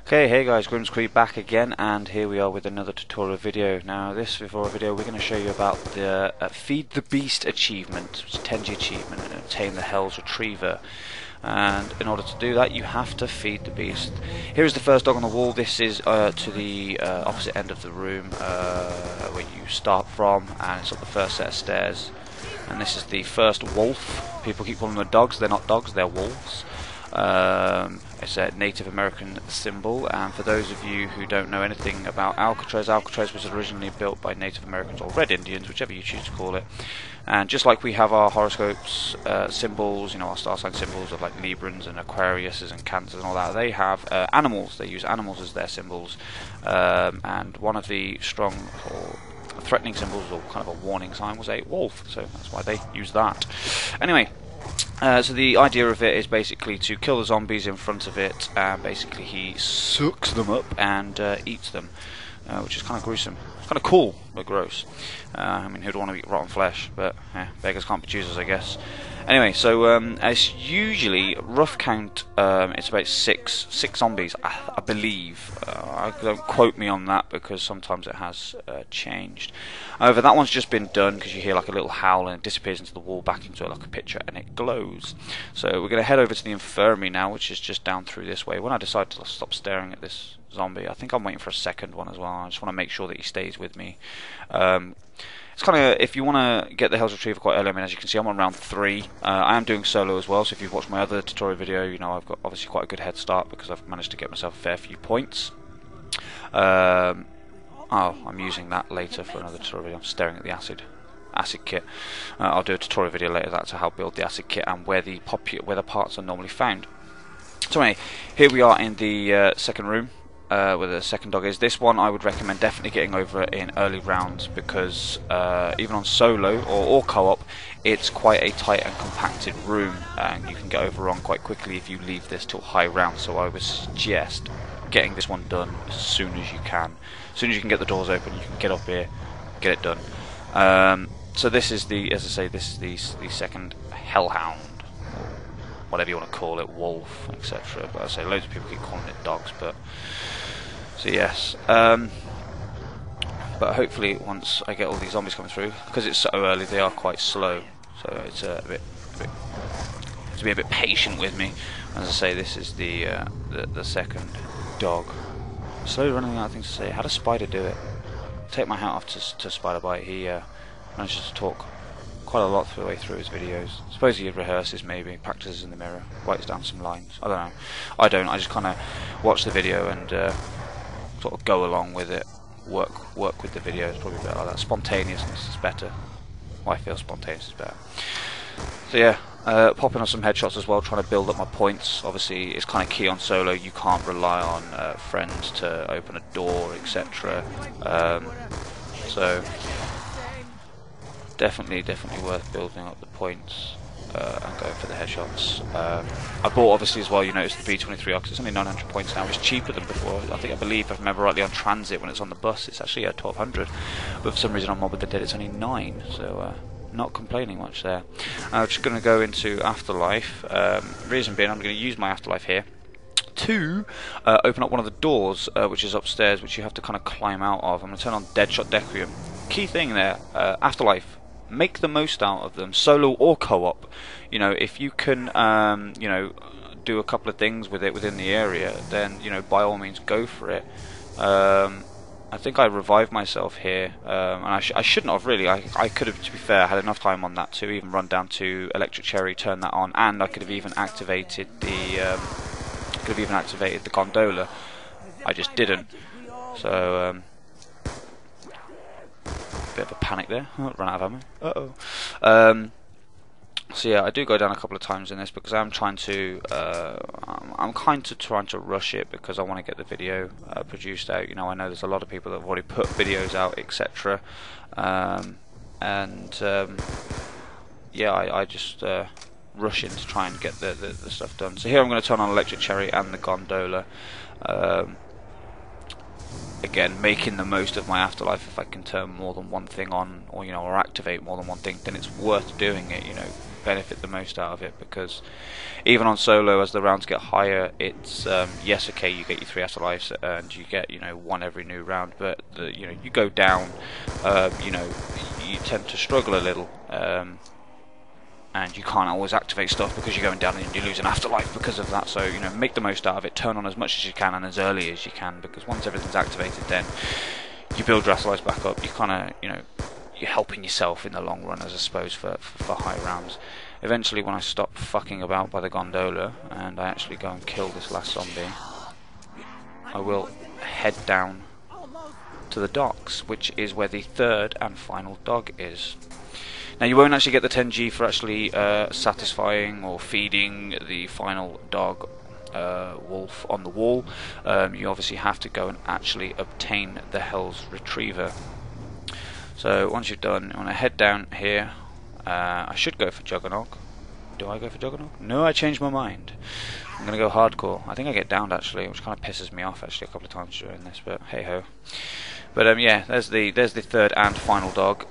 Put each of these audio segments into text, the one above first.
Okay, hey guys, Grimscree back again, and here we are with another tutorial video. Now, this before video, we're going to show you about the Feed the Beast achievement, which is a 10G achievement, and obtain the Hell's Retriever. And in order to do that, you have to feed the beast. Here is the first dog on the wall. This is to the opposite end of the room where you start from, and it's up the first set of stairs. And this is the first wolf. People keep calling them dogs. They're not dogs, they're wolves. It's a Native American symbol, and for those of you who don't know anything about Alcatraz, Alcatraz was originally built by Native Americans or Red Indians, whichever you choose to call it. And just like we have our horoscopes symbols, you know, our star sign symbols of like Librans and Aquariuses and Cancers and all that, they have animals. They use animals as their symbols, and one of the strong or threatening symbols, or kind of a warning sign, was a wolf, so that's why they use that. Anyway, so the idea of it is basically to kill the zombies in front of it, and basically he sucks them up and eats them, which is kind of gruesome. It's kind of cool, but gross. I mean, who'd want to eat rotten flesh? But beggars can't be choosers, I guess. Anyway, so as usually, rough count, it's about six zombies, I believe. Don't quote me on that, because sometimes it has changed. However, that one's just been done because you hear like a little howl and it disappears into the wall, back into it like a picture, and it glows. So we're going to head over to the infirmary now, which is just down through this way. When I decide to stop staring at this zombie, I think I'm waiting for a second one as well. I just want to make sure that he stays with me. It's kind of, if you want to get the Hell's Retriever quite early, I mean, as you can see, I'm on round 3. I am doing solo as well, so if you've watched my other tutorial video, you know I've got obviously quite a good head start because I've managed to get myself a fair few points. I'm using that later for another tutorial. I'm staring at the acid kit. I'll do a tutorial video later that's how to build the acid kit and where the parts are normally found. So anyway, here we are in the second room. Where the second dog is. This one I would recommend definitely getting over in early rounds, because even on solo or co-op, it's quite a tight and compacted room, and you can get overrun quite quickly if you leave this till high rounds. So I would suggest getting this one done as soon as you can. As soon as you can get the doors open, you can get up here, get it done. So this is the, as I say, this is the second hellhound, or whatever you want to call it, wolf, etc. But I say loads of people keep calling it dogs, but so yes. But hopefully once I get all these zombies coming through, because it's so early, they are quite slow. So it's to be a bit patient with me. As I say, this is the second dog. Slowly running out of things to say. How does Spider do it? Take my hat off to Spider Bite. He manages to talk quite a lot the way through his videos. I suppose he rehearses, maybe practices in the mirror, writes down some lines. I don't know. I don't. I just kind of watch the video and sort of go along with it. Work with the video. It's probably better like that. Spontaneousness is better. I feel spontaneous is better. So yeah, popping on some headshots as well, trying to build up my points. Obviously, it's kind of key on solo. You can't rely on friends to open a door, etc. So definitely worth building up the points and going for the headshots. I bought, obviously, as well, you notice the B23 because it's only 900 points now. It's cheaper than before. I believe, if I remember rightly, on transit when it's on the bus, it's actually at 1200. But for some reason on Mob of the Dead, it's only 9. So not complaining much there. I'm just going to go into Afterlife. Reason being, I'm going to use my Afterlife here to open up one of the doors, which is upstairs, which you have to kind of climb out of. I'm going to turn on Deadshot Dequium. Key thing there, Afterlife. Make the most out of them, solo or co-op. You know, if you can, you know, do a couple of things with it within the area, then, you know, by all means go for it. I think I revived myself here, and I shouldn't have really. I could have, to be fair, had enough time on that to even run down to Electric Cherry, turn that on, and I could have even activated the gondola. I just didn't. So bit of a panic there. Run out of ammo. So yeah, I do go down a couple of times in this because I'm trying to. I'm kind of trying to rush it because I want to get the video produced out. You know, I know there's a lot of people that have already put videos out, etc. Yeah, I just rush in to try and get the stuff done. So here I'm going to turn on Electric Cherry and the gondola. Again, making the most of my Afterlife. If I can turn more than one thing on, or you know, or activate more than one thing, then it's worth doing it. You know, benefit the most out of it, because even on solo, as the rounds get higher, it's yes, okay, you get your 3 afterlives and you get, you know, 1 every new round, but you know, you go down, you know, you tend to struggle a little, and you can't always activate stuff because you're going down and you lose an afterlife because of that. So, you know, make the most out of it, turn on as much as you can and as early as you can, because once everything's activated, then you build your afterlives back up. You kind of, you know, you're helping yourself in the long run, as I suppose, for high rounds. Eventually, when I stop fucking about by the gondola and I actually go and kill this last zombie, I will head down to the docks, which is where the 3rd and final dog is. Now, you won't actually get the 10G for actually satisfying or feeding the final dog wolf on the wall. You obviously have to go and actually obtain the Hell's Retriever. So once you've done, you want to head down here. I should go for Juggernog. Do I go for Juggernog? No, I changed my mind. I'm going to go hardcore. I think I get downed actually, which kind of pisses me off actually a couple of times during this, but hey ho. But yeah, there's the 3rd and final dog.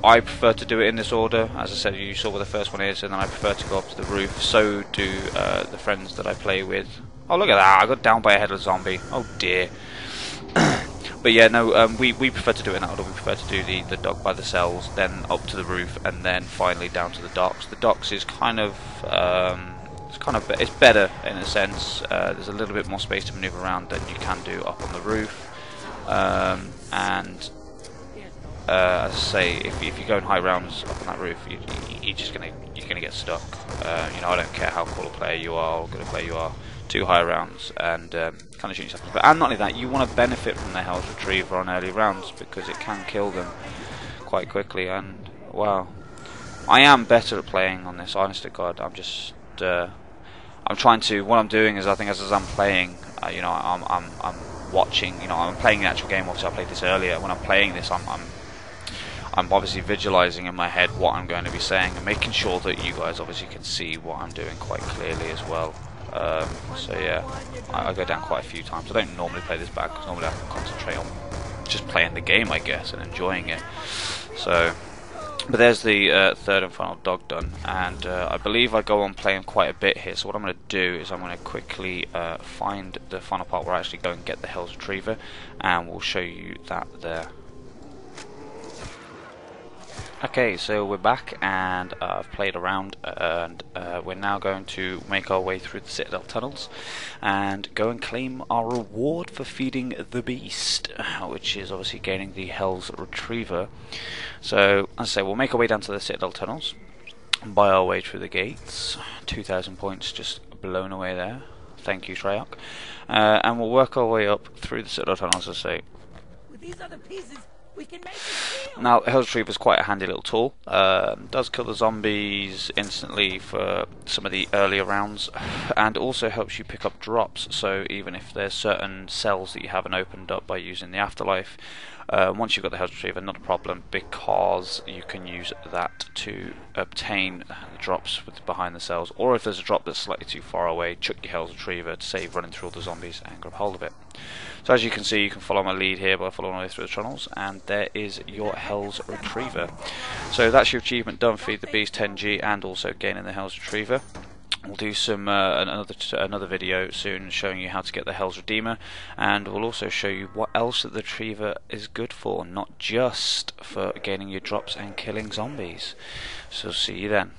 I prefer to do it in this order. As I said, you saw where the first one is, and then I prefer to go up to the roof. So do the friends that I play with. Oh, look at that, I got downed by a headless zombie. Oh dear. But yeah, no, we prefer to do it in that order. We prefer to do the dog by the cells, then up to the roof, and then finally down to the docks. The docks is kind of it's better in a sense. There's a little bit more space to maneuver around than you can do up on the roof, and as I say, if you go in high rounds up on that roof, you're gonna get stuck. You know, I don't care how cool a player you are or good a player you are. 2 high rounds and kind of shoot yourself. And not only that, you want to benefit from the Hell's Retriever on early rounds because it can kill them quite quickly. And wow, I am better at playing on this. Honest to God, I'm just I'm trying to. What I'm doing is, I think as I'm playing, you know, I'm watching. You know, I'm playing the actual game. Obviously, I played this earlier. When I'm playing this, I'm obviously visualizing in my head what I'm going to be saying and making sure that you guys obviously can see what I'm doing quite clearly as well. So yeah, I go down quite a few times. I don't normally play this back because normally I can concentrate on just playing the game, I guess, and enjoying it. So, but there's the 3rd and final dog done, and I believe I go on playing quite a bit here. So what I'm going to do is I'm going to quickly find the final part where I actually go and get the Hell's Retriever, and we'll show you that there. Okay, so we're back, and I've played around, and we're now going to make our way through the Citadel tunnels and go and claim our reward for feeding the beast, which is obviously gaining the Hell's Retriever. So, as I say, we'll make our way down to the Citadel tunnels, buy our way through the gates. 2,000 points just blown away there. Thank you, Treyarch. And we'll work our way up through the Citadel tunnels, as I say. With these other pieces, we can make it. Now, Hell's Retriever is quite a handy little tool. Does kill the zombies instantly for some of the earlier rounds, and also helps you pick up drops. So even if there's certain cells that you haven't opened up by using the afterlife, once you've got the Hell's Retriever, not a problem, because you can use that to obtain the drops behind the cells. Or if there's a drop that's slightly too far away, chuck your Hell's Retriever to save running through all the zombies and grab hold of it. So as you can see, you can follow my lead here by following my way through the tunnels, and there is your Hell's Retriever. So that's your achievement done, feed the beast 10G, and also gaining the Hell's Retriever. We'll do some another video soon showing you how to get the Hell's Redeemer, and we'll also show you what else that the Retriever is good for, not just for gaining your drops and killing zombies. So see you then.